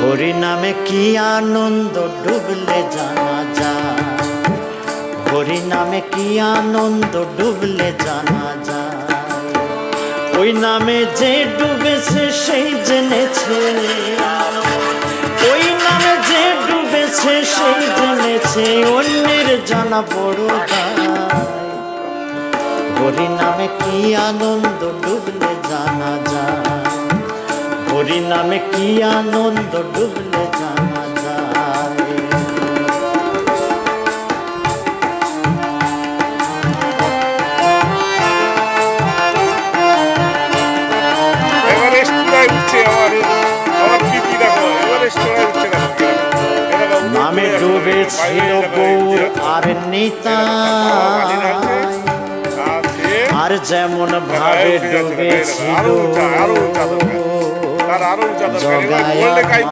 হরি নামে কি আনন্দ ডুবলে জানা যায়, হরি নামে কি আনন্দ ডুবলে জানা যায়। ওই নামে যে ডুবেছে সেই জেনেছে, ওই নামে যে ডুবেছে সেই জেনেছে, অন্যের জানা বড় দায়। হরি নামে কি আনন্দ ডুবলে জানা যায়, হরি নামে কি আনন্দ ডুবলে জানা যায়। নামে ডুবেছিল গৌর আর নিতাই, আর যেমন ভাবে ডুবেছিল জগায়া